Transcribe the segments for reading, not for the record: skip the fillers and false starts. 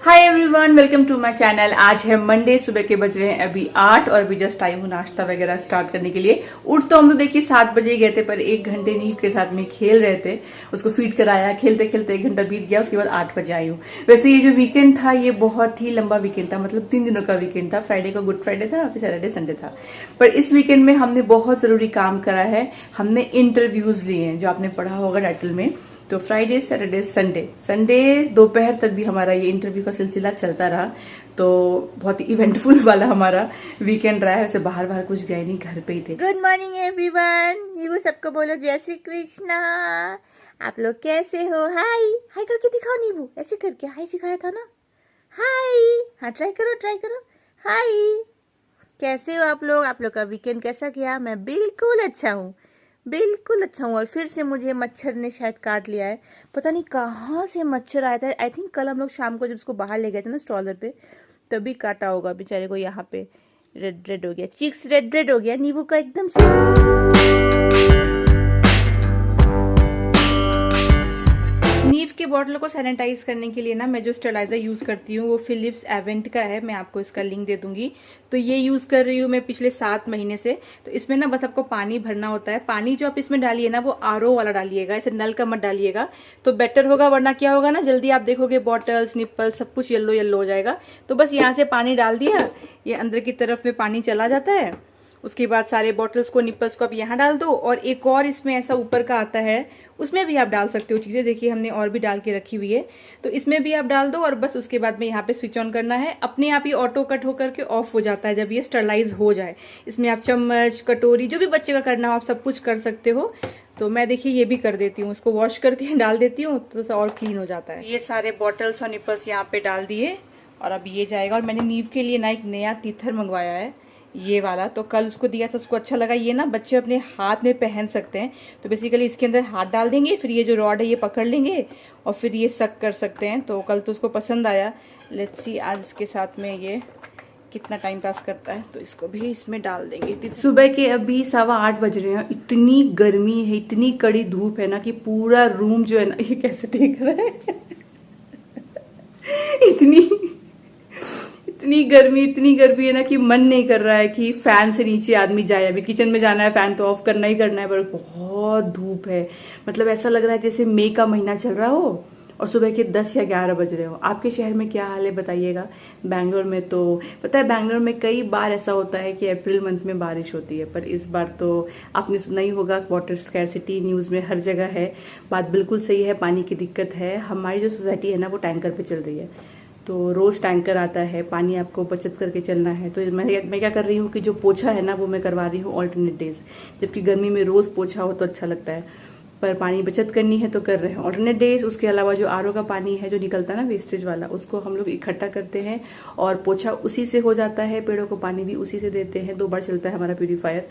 Hi everyone, welcome to my channel. आज है Monday, सुबह के बज रहे हैं अभी 8 और अभी जस्ट आई हूँ नाश्ता वगैरह स्टार्ट करने के लिए। उठ तो हम लोग देखिए 7 बजे ही गए थे, पर 1 घंटे नीव के साथ में खेल रहे थे, उसको फीड कराया, खेलते खेलते 1 घंटा बीत गया। उसके बाद 8 बजे आई हूँ। वैसे ये जो वीकेंड था ये बहुत ही लंबा वीकेंड था, मतलब 3 दिनों का वीकेंड था। फ्राइडे को गुड फ्राइडे था, फिर सैटरडे संडे था। पर इस वीकेंड में हमने बहुत जरूरी काम करा है। हमने इंटरव्यूज लिए हैं, जो आपने पढ़ा होगा टाइटल में। तो फ्राइडे सैटरडे संडे दोपहर तक भी हमारा ये इंटरव्यू का सिलसिला चलता रहा। तो बहुत ही इवेंटफुल वाला हमारा वीकेंड रहा है। वैसे बाहर कुछ गए नहीं, घर पे ही थे। गुड मॉर्निंग एवरीवन, नीवू सबको बोलो जय श्री कृष्णा। आप लोग कैसे हो? हाय हाय करके दिखाओ नीवू, ऐसे करके हाय सिखाया था ना। हाय, हाँ ट्राई करो हाय। कैसे हो आप लोग? आप लोग का वीकेंड कैसा गया? मैं बिल्कुल अच्छा हूँ, बिल्कुल अच्छा हूँ। और फिर से मुझे मच्छर ने शायद काट लिया है, पता नहीं कहाँ से मच्छर आया था। आई थिंक कल हम लोग शाम को जब उसको बाहर ले गए थे ना स्ट्रॉलर पे, तभी काटा होगा बेचारे को। यहाँ पे रेड हो गया, चीक्स रेड हो गया नींबू का एकदम से। नीव के बॉटल को सैनिटाइज करने के लिए ना मैं जो स्टेरिलाइजर यूज करती हूँ वो फिलिप्स एवेंट का है। मैं आपको इसका लिंक दे दूंगी। तो ये यूज कर रही हूँ मैं पिछले 7 महीने से। तो इसमें ना बस आपको पानी भरना होता है। पानी जो आप इसमें डालिए ना वो आरओ वाला डालिएगा, ऐसे नल का मत डालिएगा, तो बेटर होगा। वरना क्या होगा ना, जल्दी आप देखोगे बॉटल्स निप्पल सब कुछ येलो येलो हो जाएगा। तो बस यहाँ से पानी डाल दिया, ये अंदर की तरफ में पानी चला जाता है। उसके बाद सारे बॉटल्स को निप्पल्स को आप यहाँ डाल दो। और एक और इसमें ऐसा ऊपर का आता है, उसमें भी आप डाल सकते हो चीजें। देखिए हमने और भी डाल के रखी हुई है, तो इसमें भी आप डाल दो। और बस उसके बाद में यहाँ पे स्विच ऑन करना है। अपने आप ही ऑटो कट होकर के ऑफ हो जाता है जब ये स्टरलाइज हो जाए। इसमें आप चम्मच कटोरी जो भी बच्चे का करना हो आप सब कुछ कर सकते हो। तो मैं देखिए ये भी कर देती हूँ, उसको वॉश करके डाल देती हूँ तो और क्लीन हो जाता है। ये सारे बॉटल्स और निप्पल्स यहाँ पे डाल दिए और अब ये जाएगा। और मैंने नीव के लिए ना एक नया टीथर मंगवाया है, ये वाला। तो कल उसको दिया था, उसको अच्छा लगा। ये ना बच्चे अपने हाथ में पहन सकते हैं। तो बेसिकली इसके अंदर हाथ डाल देंगे, फिर ये जो रॉड है ये पकड़ लेंगे और फिर ये सक कर सकते हैं। तो कल तो उसको पसंद आया। लेट्स सी आज इसके साथ में ये कितना टाइम पास करता है। तो इसको भी इसमें डाल देंगे। सुबह के अभी 7:15 बज रहे हैं। इतनी गर्मी है, इतनी कड़ी धूप है ना कि पूरा रूम जो है ना, ये कैसे देख रहा है इतनी गर्मी है ना कि मन नहीं कर रहा है कि फैन से नीचे आदमी जाए। अभी किचन में जाना है, फैन तो ऑफ करना ही करना है, पर बहुत धूप है। मतलब ऐसा लग रहा है जैसे मई का महीना चल रहा हो और सुबह के 10 या 11 बज रहे हो। आपके शहर में क्या हाल है बताइएगा। बैंगलोर में तो पता है, बैंगलोर में कई बार ऐसा होता है कि अप्रैल मंथ में बारिश होती है, पर इस बार तो आपने सुना ही होगा वाटर स्कैरसिटी न्यूज में हर जगह है। बात बिल्कुल सही है, पानी की दिक्कत है। हमारी जो सोसाइटी है ना वो टैंकर पे चल रही है, तो रोज टैंकर आता है। पानी आपको बचत करके चलना है। तो मैं क्या कर रही हूँ कि जो पोछा है ना वो मैं करवा रही हूँ ऑल्टरनेट डेज। जबकि गर्मी में रोज पोछा हो तो अच्छा लगता है, पर पानी बचत करनी है तो कर रहे हैं ऑल्टरनेट डेज। उसके अलावा जो आरओ का पानी है जो निकलता है ना वेस्टेज वाला, उसको हम लोग इकट्ठा करते हैं और पोछा उसी से हो जाता है। पेड़ों को पानी भी उसी से देते हैं। 2 बार चलता है हमारा प्यूरीफायर,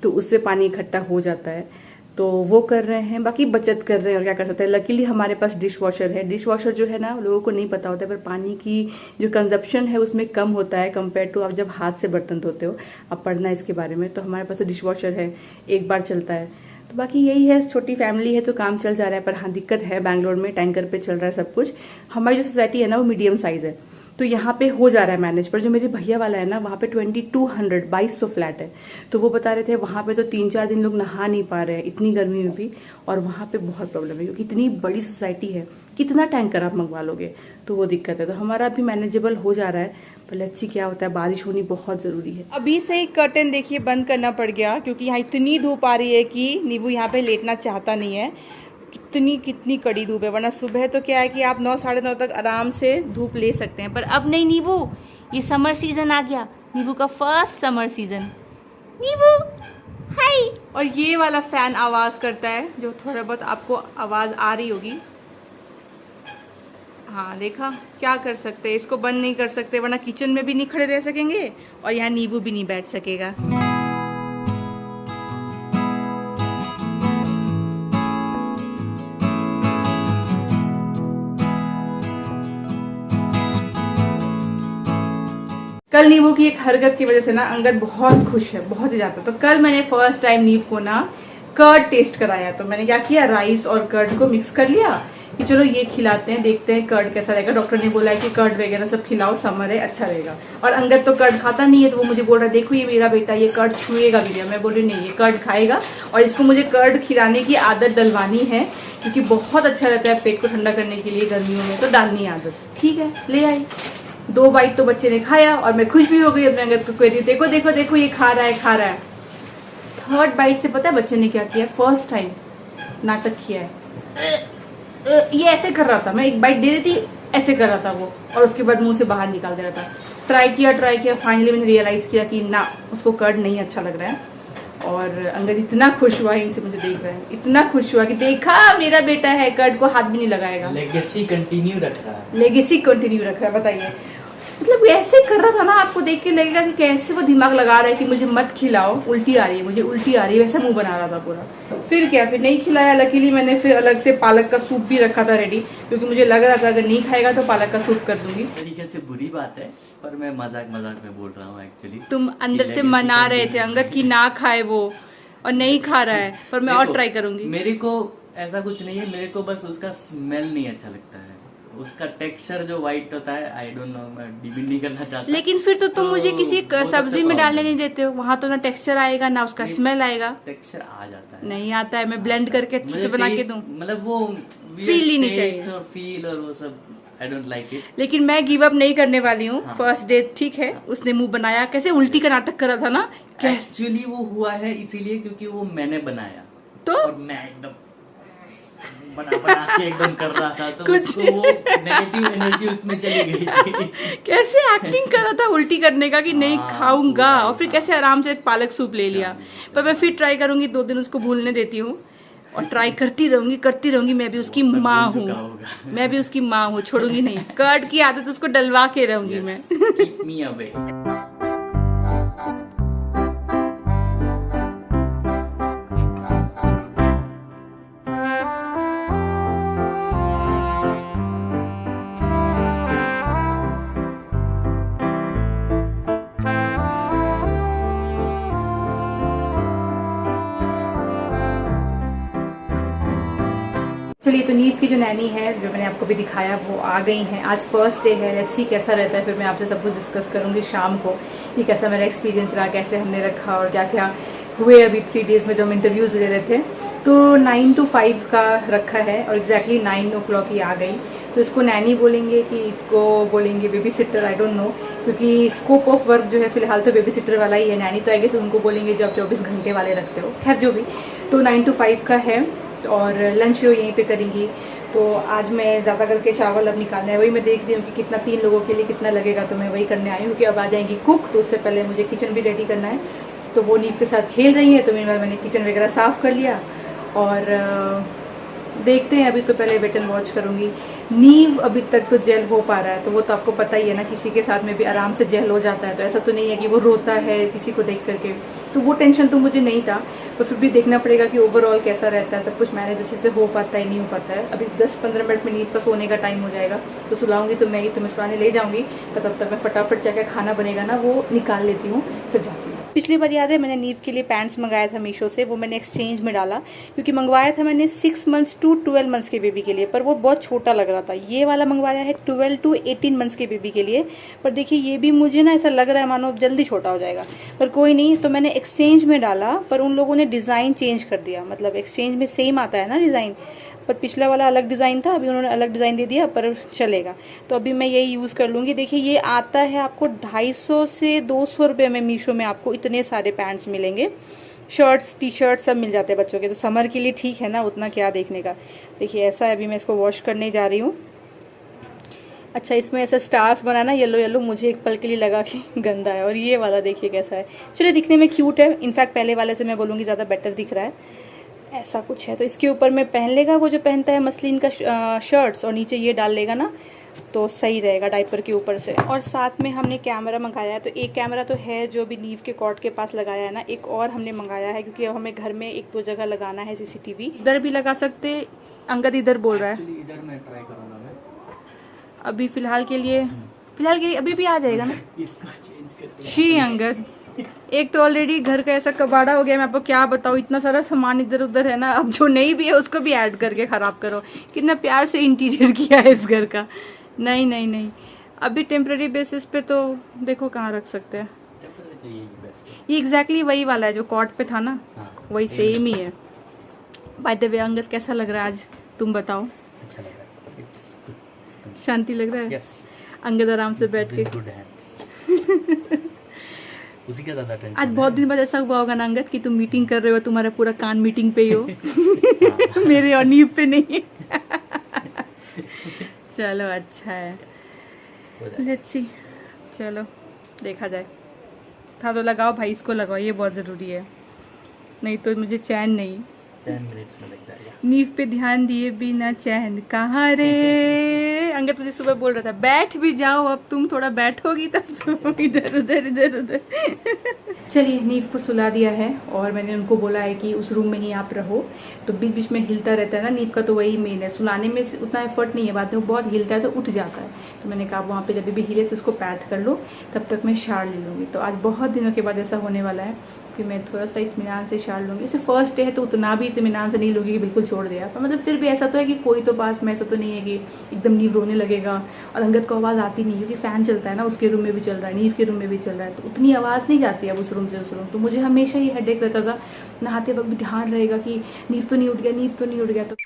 तो उससे पानी इकट्ठा हो जाता है। तो वो कर रहे हैं, बाकी बचत कर रहे हैं और क्या कर सकते हैं। लकीली हमारे पास डिश वॉशर है। डिश वॉशर जो है ना लोगों को नहीं पता होता है, पर पानी की जो कंजप्शन है उसमें कम होता है कंपेयर टू आप जब हाथ से बर्तन धोते हो। अब पढ़ना है इसके बारे में, तो हमारे पास तो डिश वॉशर है, 1 बार चलता है। तो बाकी यही है, छोटी फैमिली है तो काम चल जा रहा है। पर हाँ दिक्कत है, बैंगलोर में टैंकर पे चल रहा है सब कुछ। हमारी जो सोसाइटी है ना वो मीडियम साइज है, तो यहाँ पे हो जा रहा है मैनेज। पर जो मेरे भैया वाला है ना वहाँ पे 2200 फ्लैट है। तो वो बता रहे थे वहाँ पे तो 3-4 दिन लोग नहा नहीं पा रहे हैं इतनी गर्मी में भी। और वहाँ पे बहुत प्रॉब्लम है क्योंकि इतनी बड़ी सोसाइटी है, कितना टैंकर आप मंगवा लोगे, तो वो दिक्कत है। तो हमारा अभी मैनेजेबल हो जा रहा है, पर लेट्स सी क्या होता है। बारिश होनी बहुत जरूरी है। अभी से ही कर्टन देखिए बंद करना पड़ गया क्योंकि यहाँ इतनी धूप आ रही है कि नींबू यहाँ पे लेटना चाहता नहीं है। कितनी कड़ी धूप है। वरना सुबह तो क्या है कि आप 9 साढ़े 9 तक आराम से धूप ले सकते हैं, पर अब नहीं नींबू। ये समर सीजन आ गया, नींबू का फर्स्ट समर सीजन। नींबू हाय। और ये वाला फैन आवाज करता है, जो थोड़ा बहुत आपको आवाज आ रही होगी। हाँ देखा, क्या कर सकते हैं, इसको बंद नहीं कर सकते, वरना किचन में भी नहीं खड़े रह सकेंगे और यहाँ नींबू भी नहीं बैठ सकेगा। कल नींबू की एक हरकत की वजह से ना अंगद बहुत खुश है, बहुत ही ज्यादा। तो कल मैंने फर्स्ट टाइम नींबू को ना कर्ड टेस्ट कराया। तो मैंने क्या किया, राइस और कर्ड को मिक्स कर लिया, कि चलो ये खिलाते हैं, देखते हैं कर्ड कैसा रहेगा। डॉक्टर ने बोला है कि कर्ड वगैरह सब खिलाओ, समर है अच्छा रहेगा। और अंगद तो कर्ड खाता नहीं है, तो वो मुझे बोल रहा है देखो ये मेरा बेटा ये कर्ड छुएगा भी नहीं। मैं बोल रही नहीं, ये कर्ड खाएगा और इसको मुझे कर्ड खिलाने की आदत डलवानी है, क्योंकि बहुत अच्छा रहता है पेट को ठंडा करने के लिए गर्मियों में, तो डालनी है आदत। ठीक है, ले आई। 2 बाइट तो बच्चे ने खाया और मैं खुश भी हो गई। मैं अंगद को कह रही देखो देखो देखो ये खा रहा है खा रहा है। 3rd बाइट से पता है बच्चे ने क्या किया? फर्स्ट टाइम नाटक किया है। ये ऐसे कर रहा था, मैं 1 बाइट दे रही थी, ऐसे कर रहा था वो, और उसके बाद मुंह से बाहर निकाल दे रहा था। ट्राई किया, फाइनली मैंने रियलाइज किया कि ना, उसको कर्ड नहीं अच्छा लग रहा है। और अंगद इतना खुश हुआ इनसे मुझे देख रहा है, इतना खुश हुआ कि देखा मेरा बेटा है कर्ड को हाथ भी नहीं लगाएगा। लेगेसी कंटिन्यू रख रहा है, लेगेसी कंटिन्यू रख रहा है। बताइए, मतलब ऐसे कर रहा था ना, आपको देख के लगेगा कि कैसे वो दिमाग लगा रहा है कि मुझे मत खिलाओ, उल्टी आ रही है, मुझे उल्टी आ रही है, वैसा मुंह बना रहा था पूरा। फिर क्या, फिर नहीं खिलाया। लकीली मैंने फिर अलग से पालक का सूप भी रखा था रेडी, क्योंकि मुझे लग रहा था अगर नहीं खाएगा तो पालक का सूप कर दूंगी। तरीके से बुरी बात है, पर मैं मजाक में बोल रहा हूँ एक्चुअली। तुम अंदर से मना रहे थे अंगद की ना खाए वो, और नहीं खा रहा है, पर मैं और ट्राई करूंगी। मेरे को ऐसा कुछ नहीं है, मेरे को बस उसका स्मेल नहीं अच्छा लगता है, उसका टेक्सचर जो व्हाइट होता है, आई डोंट नो, मैं डिबेट नहीं करना चाहता। लेकिन फिर तो तुम मुझे किसी सब्जी में डालने नहीं देते हो, वहां तो ना टेक्सचर आएगा ना उसका स्मेल आएगा। टेक्सचर आ जाता है, नहीं आता है, मैं ब्लेंड करके अच्छे से बना के दूं, मतलब वो फील ही नहीं चाहिए, और फील और वो सब आई डोंट लाइक इट। लेकिन मैं गिव अप नहीं करने वाली हूँ। फर्स्ट डे ठीक है, उसने मुंह बनाया, कैसे उल्टी का नाटक कर रहा था ना। एक्चुअली वो हुआ है इसीलिए क्योंकि वो मैंने बनाया, तो और मैं एकदम बना के एकदम कर रहा था, तो उसको वो नेगेटिव एनर्जी उसमें चली गई थी। कैसे एक्टिंग कर रहा था उल्टी करने का कि नहीं खाऊंगा, और फिर कैसे आराम से एक पालक सूप ले लिया। पर मैं फिर ट्राई करूंगी, 2 दिन उसको भूलने देती हूँ और ट्राई करती रहूंगी। मैं भी उसकी माँ हूँ, मैं भी उसकी माँ हूँ, छोड़ूंगी नहीं। कर्ड की आदत उसको डलवा के रहूंगी मैं। Keep me away. चलिए, तो नीव की जो नैनी है, जो मैंने आपको भी दिखाया, वो आ गई हैं। आज फर्स्ट डे है, लेट्स सी कैसा रहता है। फिर मैं आपसे सब कुछ डिस्कस करूंगी शाम को कि कैसा मेरा एक्सपीरियंस रहा, कैसे हमने रखा और क्या क्या हुए अभी 3 डेज में जो हम इंटरव्यूज ले रहे थे। तो 9 to 5 का रखा है और एग्जैक्टली 9 o'clock ही आ गई। तो इसको नैनी बोलेंगे कि इसको बोलेंगे baby sitter, I don't know, क्योंकि स्कोप ऑफ वर्क जो है फिलहाल तो बेबी सिटर वाला ही है। नैनी तो आएगी तो उनको बोलेंगे जो आप 24 घंटे वाले रखते हो, खैर जो भी। तो 9 to 5 का है और लंच वो यहीं पे करेंगी। तो आज मैं ज़्यादा करके चावल अब निकालना है, वही मैं देख रही हूँ कि कितना 3 लोगों के लिए कितना लगेगा, तो मैं वही करने आई हूँ कि अब आ जाएंगी कुक, तो उससे पहले मुझे किचन भी रेडी करना है। तो वो नीव के साथ खेल रही है, तो मैंने किचन वगैरह साफ़ कर लिया और देखते हैं। अभी तो पहले वेट एंड वॉच करूंगी। नीव अभी तक तो जेल हो पा रहा है, तो वो तो आपको पता ही है ना, किसी के साथ में भी आराम से जेल हो जाता है। तो ऐसा तो नहीं है कि वो रोता है किसी को देख करके, तो वो टेंशन तो मुझे नहीं था। तो फिर भी देखना पड़ेगा कि ओवरऑल कैसा रहता है, सब कुछ मैनेज अच्छे से हो पाता है नहीं हो पाता है। अभी 10-15 मिनट में नीव का सोने का टाइम हो जाएगा, तो सुलाऊंगी तो मैं ही तुम्हें सुलाने ले जाऊंगी। तो तब तक मैं फटाफट क्या क्या खाना बनेगा ना वो निकाल लेती हूँ, फिर जाती हूँ। पिछली बार याद है मैंने नीव के लिए पैंट्स मंगाया था मीशो से, वो मैंने एक्सचेंज में डाला, क्योंकि मंगवाया था मैंने 6 months to 12 months के बेबी के लिए, पर वो बहुत छोटा लग रहा था। ये वाला मंगवाया है 12 to 18 months के बेबी के लिए, पर देखिए ये भी मुझे ना ऐसा लग रहा है मानो जल्दी छोटा हो जाएगा, पर कोई नहीं। तो मैंने एक्सचेंज में डाला, पर उन लोगों ने डिज़ाइन चेंज कर दिया। मतलब एक्सचेंज में सेम आता है ना डिज़ाइन, पर पिछला वाला अलग डिज़ाइन था, अभी उन्होंने अलग डिज़ाइन दे दिया, पर चलेगा। तो अभी मैं यही यूज़ कर लूँगी। देखिए ये आता है आपको 250 से 200 रुपये में। मीशो में आपको इतने सारे पैंट्स मिलेंगे, शर्ट्स टी शर्ट सब मिल जाते हैं बच्चों के, तो समर के लिए ठीक है ना, उतना क्या देखने का। देखिए ऐसा है, अभी मैं इसको वॉश करने जा रही हूँ। अच्छा, इसमें ऐसा स्टार्स बना ना येलो येलो, मुझे एक पल के लिए लगा कि गंदा है। और ये वाला देखिए कैसा है, चलिए दिखने में क्यूट है। इनफैक्ट पहले वाले से मैं बोलूँगी ज़्यादा बेटर दिख रहा है, ऐसा कुछ है। तो इसके ऊपर में पहन लेगा वो जो पहनता है मसलिन का शर्ट्स, और नीचे ये डाल लेगा ना, तो सही रहेगा डाइपर के ऊपर से। और साथ में हमने कैमरा मंगाया है, तो एक कैमरा तो है जो भी नीव के कॉट के पास लगाया है ना, एक और हमने मंगाया है, क्योंकि अब हमें घर में 1-2 जगह लगाना है CCTV। इधर भी लगा सकते, अंगद इधर बोल रहा है। इधर मैं ट्राई करूंगा मैं अभी फिलहाल के लिए अभी भी आ जाएगा ना। इसको चेंज करते हैं। शी अंगद एक तो ऑलरेडी घर का ऐसा कबाड़ा हो गया, मैं आपको क्या बताऊँ, इतना सारा सामान इधर उधर है ना, अब जो नहीं भी है उसको भी ऐड करके खराब करो। कितना प्यार से इंटीरियर किया है इस घर का। नहीं नहीं नहीं, अभी टेम्पररी बेसिस पे तो देखो कहाँ रख सकते हैं। तो यही बेस्ट है। ये एग्जैक्टली वही वाला है जो कॉट पे था ना, हाँ, वही सेम ही है। बाय द वे अंगद कैसा लग रहा है आज, तुम बताओ। अच्छा लग रहा है, इट्स गुड। शांति लग रहा है? यस, अंगद आराम से बैठ के। Good hands. उसी का ज्यादा टेंशन आज बहुत दिन बाद ऐसा हुआ होगा ना अंगद कि तुम मीटिंग कर रहे हो, तुम्हारा पूरा कान मीटिंग पे ही हो। मेरे और नींव पे नहीं। चलो अच्छा है, लेट्स सी, चलो देखा जाए। था तो लगाओ भाई, इसको लगाओ, ये बहुत ज़रूरी है, नहीं तो मुझे चैन नहीं। 10 मिनट्स में लग जाएगा। नींव पे ध्यान दिए बिना चैन कहाँ रे। अंगद मुझे सुबह बोल रहा था बैठ भी जाओ, अब तुम थोड़ा बैठोगी तब तुम इधर उधर इधर उधर। चलिए नींव को सुला दिया है और मैंने उनको बोला है कि उस रूम में ही आप रहो, तो बीच बीच में हिलता रहता है ना नींव का, तो वही मेन है। सुलाने में उतना एफर्ट नहीं है, बाद में वो बहुत हिलता है तो उठ जाता है, तो मैंने कहा वहाँ पे जब भी हिले तो उसको पैड कर लो, तब तक मैं शार ले लूँगी। तो आज बहुत दिनों के बाद ऐसा होने वाला है कि मैं थोड़ा सा इत्मीनान से शार लूँगी। जैसे फर्स्ट डे है तो उतना भी इत्मीनान से नहीं लूँगी कि बिल्कुल छोड़ दिया, पर मतलब फिर भी ऐसा तो है कि कोई तो पास में, ऐसा तो नहीं है कि एकदम नींव रोने लगेगा। और अंगद को आवाज़ आती नहीं, क्योंकि फ़ैन चलता है ना, उसके रूम में भी चल रहा है, नींव के रूम में भी चल रहा है, तो उतनी आवाज़ नहीं जाती है उस रूम से उस रूम। तो मुझे हमेशा ये हेडेक रहता था, नहाते वक्त भी ध्यान रहेगा कि नींव तो नहीं उठ गया, नींव तो नहीं उठ गया। तो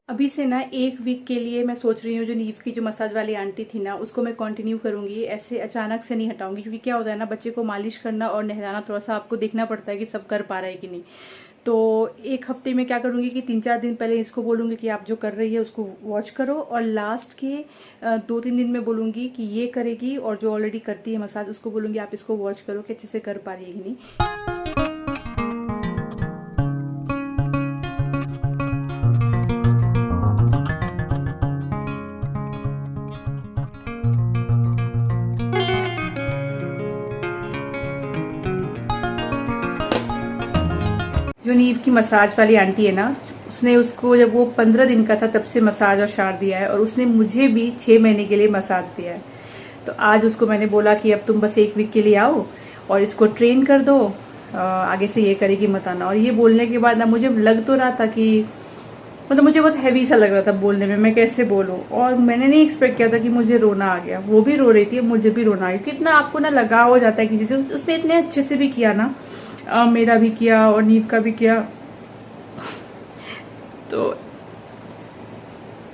अभी से ना 1 वीक के लिए मैं सोच रही हूँ जो नीव की जो मसाज वाली आंटी थी ना, उसको मैं कंटिन्यू करूंगी, ऐसे अचानक से नहीं हटाऊंगी। क्योंकि क्या होता है ना, बच्चे को मालिश करना और नहलाना थोड़ा सा आपको देखना पड़ता है कि सब कर पा रहा है कि नहीं। तो 1 हफ्ते में क्या करूंगी कि 3-4 दिन पहले इसको बोलूंगी कि आप जो कर रही है उसको वॉच करो, और लास्ट के 2-3 दिन में बोलूंगी कि ये करेगी, और जो ऑलरेडी करती है मसाज उसको बोलूंगी आप इसको वॉच करो कि अच्छे से कर पा रही है कि नहीं। जो नीव की मसाज वाली आंटी है ना, उसने उसको जब वो 15 दिन का था तब से मसाज और शार दिया है, और उसने मुझे भी 6 महीने के लिए मसाज दिया है। तो आज उसको मैंने बोला कि अब तुम बस 1 वीक के लिए आओ और इसको ट्रेन कर दो, आगे से ये करेगी मत आना। और ये बोलने के बाद ना मुझे लग तो रहा था कि मतलब मुझे बहुत हैवी सा लग रहा था बोलने में, मैं कैसे बोलूं, और मैंने नहीं एक्सपेक्ट किया था कि मुझे रोना आ गया। वो भी रो रही थी, मुझे भी रोना आ गया। कितना आपको ना लगाव हो जाता है किसी से। उसने इतने अच्छे से भी किया ना, मेरा भी किया और नीव का भी किया। तो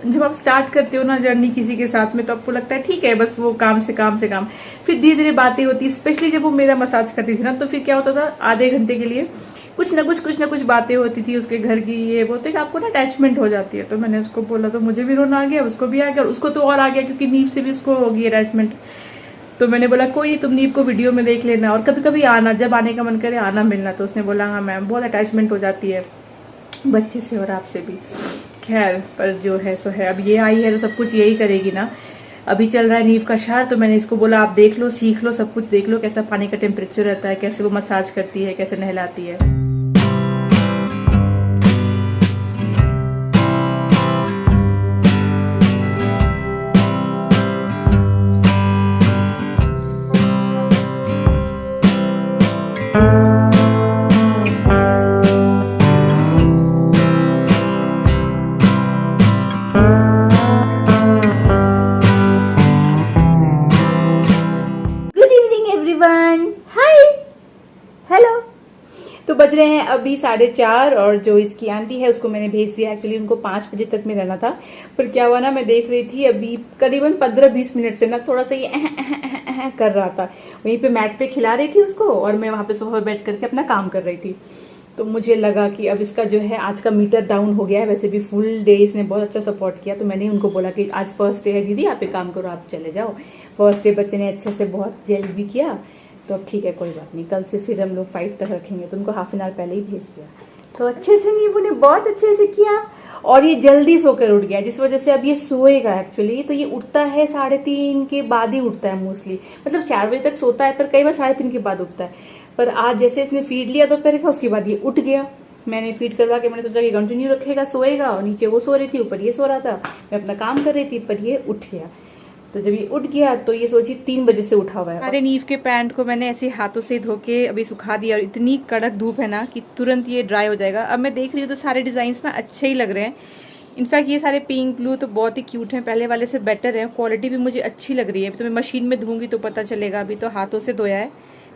जब आप स्टार्ट करते हो ना जर्नी किसी के साथ में, तो आपको लगता है ठीक है बस वो काम से काम से काम, फिर धीरे धीरे बातें होती। स्पेशली जब वो मेरा मसाज करती थी ना, तो फिर क्या होता था, आधे घंटे के लिए कुछ ना कुछ बातें होती थी उसके घर की, ये वो, तो आपको ना अटैचमेंट हो जाती है। तो मैंने उसको बोला तो मुझे भी रोना आ गया, उसको भी आ गया, और उसको तो और आ गया क्योंकि नीव से भी उसको होगी अटैचमेंट। तो मैंने बोला कोई नहीं, तुम नीव को वीडियो में देख लेना और कभी कभी आना, जब आने का मन करे आना मिलना। तो उसने बोला हाँ मैम, बहुत अटैचमेंट हो जाती है बच्चे से और आपसे भी। खैर, पर जो है सो है, अब ये आई है तो सब कुछ यही करेगी ना। अभी चल रहा है नीव का शार, तो मैंने इसको बोला आप देख लो, सीख लो, सब कुछ देख लो, कैसा पानी का टेम्परेचर रहता है, कैसे वो मसाज करती है, कैसे नहलाती है। तो बज रहे हैं अभी 4:30, और जो इसकी आंटी है उसको मैंने भेज दिया। एक्चुअली उनको 5 बजे तक में रहना था, पर क्या हुआ ना, मैं देख रही थी अभी करीबन 15-20 मिनट से ना थोड़ा सा ये कर रहा था। वहीं पे मैट पे खिला रही थी उसको, और मैं वहां पे सोफा बैठ करके अपना काम कर रही थी। तो मुझे लगा कि अब इसका जो है आज का मीटर डाउन हो गया है। वैसे भी फुल डे इसने बहुत अच्छा सपोर्ट किया, तो मैंने उनको बोला कि आज फर्स्ट डे है दीदी, आप एक काम करो, आप चले जाओ। फर्स्ट डे बच्चे ने अच्छे से बहुत जेल भी किया, तो अब ठीक है कोई बात नहीं, कल से फिर हम लोग 5 तक रखेंगे। तो उनको हाफ एन आवर पहले ही भेज दिया। तो अच्छे से नींबू ने बहुत अच्छे से किया और ये जल्दी सोकर उठ गया, जिस वजह से अब ये सोएगा एक्चुअली। तो ये उठता है 3:30 के बाद ही उठता है मोस्टली, मतलब 4 बजे तक सोता है पर कई बार 3:30 के बाद उठता है। पर आज जैसे इसने फीड लिया दोपहर का, उसके बाद ये उठ गया। मैंने फीड करवा के मैंने सोचा कि कंटिन्यू रखेगा, सोएगा, और नीचे वो सो रही थी, ऊपर ये सो रहा था, मैं अपना काम कर रही थी, पर ये उठ गया। तो जब ये उठ गया तो ये सोची 3 बजे से उठा हुआ है। अरे नीव के पैंट को मैंने ऐसे हाथों से धो के अभी सुखा दिया और इतनी कड़क धूप है ना कि तुरंत ये ड्राई हो जाएगा। अब मैं देख रही हूँ तो सारे डिजाइन ना अच्छे ही लग रहे हैं। इनफैक्ट ये सारे पिंक ब्लू तो बहुत ही क्यूट हैं, पहले वाले से बेटर है, क्वालिटी भी मुझे अच्छी लग रही है। अभी तो मैं मशीन में धोऊंगी तो पता चलेगा, अभी तो हाथों से धोया है,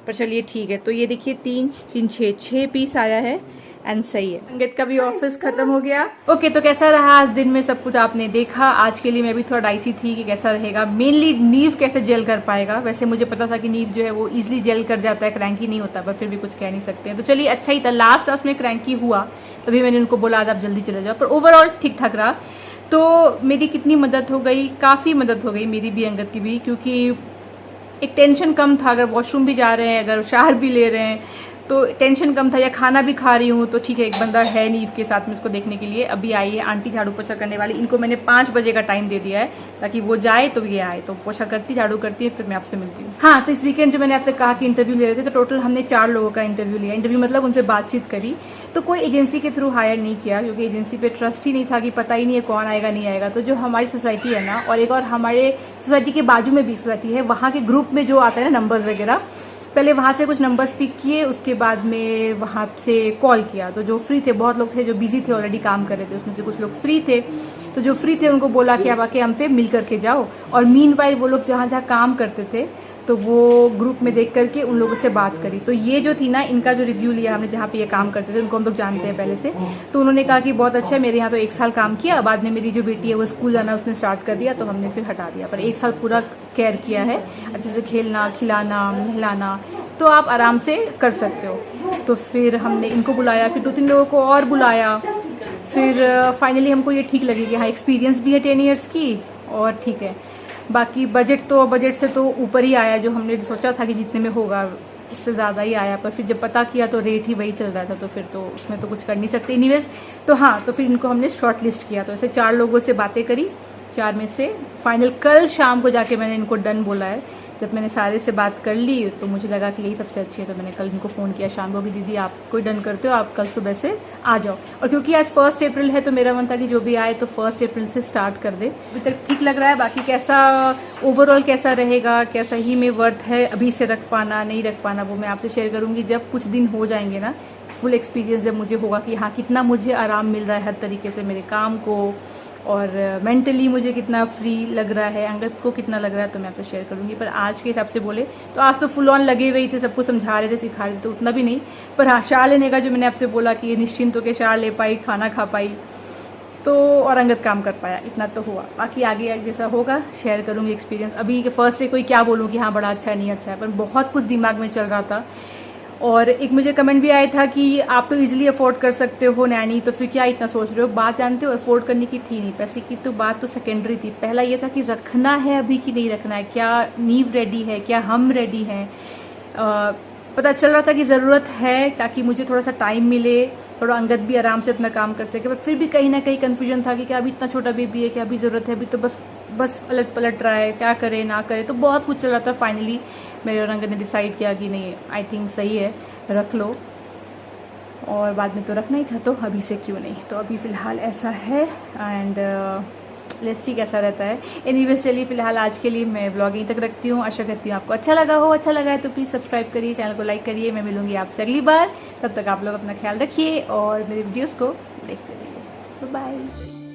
पर चलिए ठीक है। तो ये देखिए 3 3 6 पीस आया है एंड सही है। अंकित का भी ऑफिस खत्म हो गया। ओके, तो कैसा रहा आज दिन में, सब कुछ आपने देखा। आज के लिए मैं भी थोड़ा डाइसी थी कि कैसा रहेगा, मेनली नीव कैसे जेल कर पाएगा। वैसे मुझे पता था कि नीव जो है वो इजिली जेल कर जाता है, क्रैंकी नहीं होता, पर फिर भी कुछ कह नहीं सकते। तो चलिए अच्छा ही था, लास्ट में क्रैंकी हुआ तभी मैंने उनको बोला आप जल्दी चले जाओ, पर ओवरऑल ठीक ठाक रहा। तो मेरी कितनी मदद हो गई, काफी मदद हो गई मेरी भी अंगद की भी, क्योंकि एक टेंशन कम था। अगर वॉशरूम भी जा रहे हैं, अगर शावर भी ले रहे हैं तो टेंशन कम था, या खाना भी खा रही हूँ तो ठीक है, एक बंदा है नीव के साथ में उसको देखने के लिए। अभी आई है आंटी झाड़ू पोछा करने वाली, इनको मैंने 5 बजे का टाइम दे दिया है ताकि वो जाए तो ये आए, तो पोछा करती, झाड़ू करती है, फिर मैं आपसे मिलती हूँ। हाँ, तो इस वीकेंड जो मैंने आपसे कहा कि इंटरव्यू ले रहे थे, तो टोटल हमने 4 लोगों का इंटरव्यू लिया। इंटरव्यू मतलब उनसे बातचीत करी, तो कोई एजेंसी के थ्रू हायर नहीं किया, क्योंकि एजेंसी पे ट्रस्ट ही नहीं था कि पता ही नहीं है कौन आएगा नहीं आएगा। तो जो हमारी सोसाइटी है ना, और एक और हमारे सोसाइटी के बाजू में भी सोसाइटी है, वहाँ के ग्रुप में जो आता है ना नंबर्स वगैरह, पहले वहाँ से कुछ नंबर्स पिक किए, उसके बाद में वहाँ से कॉल किया। तो जो फ्री थे, बहुत लोग थे जो बिजी थे, ऑलरेडी काम कर रहे थे, उसमें से कुछ लोग फ्री थे, तो जो फ्री थे उनको बोला कि आप आके हमसे मिल करके जाओ। और मीनवाइल वो लोग जहाँ जहाँ काम करते थे तो वो ग्रुप में देख करके उन लोगों से बात करी। तो ये जो थी ना, इनका जो रिव्यू लिया हमने, जहाँ पे ये काम करते थे, उनको हम लोग जानते हैं पहले से, तो उन्होंने कहा कि बहुत अच्छा है, मेरे यहाँ तो 1 साल काम किया, बाद में मेरी जो बेटी है वो स्कूल जाना उसने स्टार्ट कर दिया, तो हमने फिर हटा दिया, पर 1 साल पूरा केयर किया है, अच्छे से खेलना, खिलाना, नहलाना, तो आप आराम से कर सकते हो। तो फिर हमने इनको बुलाया, फिर 2-3 लोगों को और बुलाया, फिर फाइनली हमको ये ठीक लगी कि हाँ एक्सपीरियंस भी है 10 ईयर्स की, और ठीक है। बाकी बजट से तो ऊपर ही आया, जो हमने सोचा था कि जितने में होगा उससे ज़्यादा ही आया, पर फिर जब पता किया तो रेट ही वही चल रहा था, तो फिर तो उसमें तो कुछ कर नहीं सकते एनीवेज। तो हाँ, तो फिर इनको हमने शॉर्ट लिस्ट किया। तो ऐसे 4 लोगों से बातें करी, 4 में से फाइनल कल शाम को जाके मैंने इनको डन बोला है। जब मैंने सारे से बात कर ली तो मुझे लगा कि यही सबसे अच्छी है, तो मैंने कल इनको फ़ोन किया शाम को कि दीदी आप कोई डन करते हो, आप कल सुबह से आ जाओ। और क्योंकि आज 1 अप्रैल है तो मेरा मन था कि जो भी आए तो 1 अप्रैल से स्टार्ट कर दे। अभी तक ठीक लग रहा है, बाकी कैसा ओवरऑल कैसा रहेगा, क्या सही में वर्थ है अभी से रख पाना नहीं रख पाना, वो मैं आपसे शेयर करूंगी जब कुछ दिन हो जाएंगे ना, फुल एक्सपीरियंस जब मुझे होगा कि हाँ कितना मुझे आराम मिल रहा है हर तरीके से मेरे काम को, और मेंटली मुझे कितना फ्री लग रहा है, अंगद को कितना लग रहा है, तो मैं आपसे शेयर करूंगी। पर आज के हिसाब से बोले तो आज तो फुल ऑन लगे हुए थे, सबको समझा रहे थे, सिखा रहे थे, तो उतना भी नहीं। पर हाँ, शाह लेने का जो मैंने आपसे बोला कि ये निश्चिंत होकर शाह ले पाई, खाना खा पाई, तो और अंगद काम कर पाया, इतना तो हुआ। बाकी आगे जैसा होगा शेयर करूंगी एक्सपीरियंस। अभी फर्स्ट डे कोई क्या बोलूँ कि हाँ बड़ा अच्छा है नहीं अच्छा है, पर बहुत कुछ दिमाग में चल रहा था। और एक मुझे कमेंट भी आया था कि आप तो इजीली अफोर्ड कर सकते हो नैनी, तो फिर क्या इतना सोच रहे हो। बात जानते हो, अफोर्ड करने की थी नहीं, पैसे की तो बात तो सेकेंडरी थी। पहला ये था कि रखना है अभी कि नहीं रखना है, क्या नीव रेडी है, क्या हम रेडी हैं। पता चल रहा था कि ज़रूरत है ताकि मुझे थोड़ा सा टाइम मिले, थोड़ा अंगद भी आराम से अपना काम कर सके, पर फिर भी कहीं ना कहीं कन्फ्यूजन था कि क्या अभी इतना छोटा बेबी है, क्या अभी ज़रूरत है, अभी तो बस पलट रहा है, क्या करे ना करे, तो बहुत कुछ चल रहा था। फाइनली मेरे और अंगद ने डिसाइड किया कि नहीं, आई थिंक सही है, रख लो, और बाद में तो रखना ही था, तो अभी से क्यों नहीं। तो अभी फ़िलहाल ऐसा है, एंड लेट्स सी कैसा रहता है। एनीवेज चलिए फिलहाल आज के लिए मैं व्लॉगिंग तक रखती हूँ। आशा करती हूँ आपको अच्छा लगा हो, अच्छा लगा है तो प्लीज़ सब्सक्राइब करिए, चैनल को लाइक करिए। मैं मिलूंगी आपसे अगली बार, तब तक आप लोग अपना ख्याल रखिए और मेरे वीडियोज़ को देखते रहिए। बाय।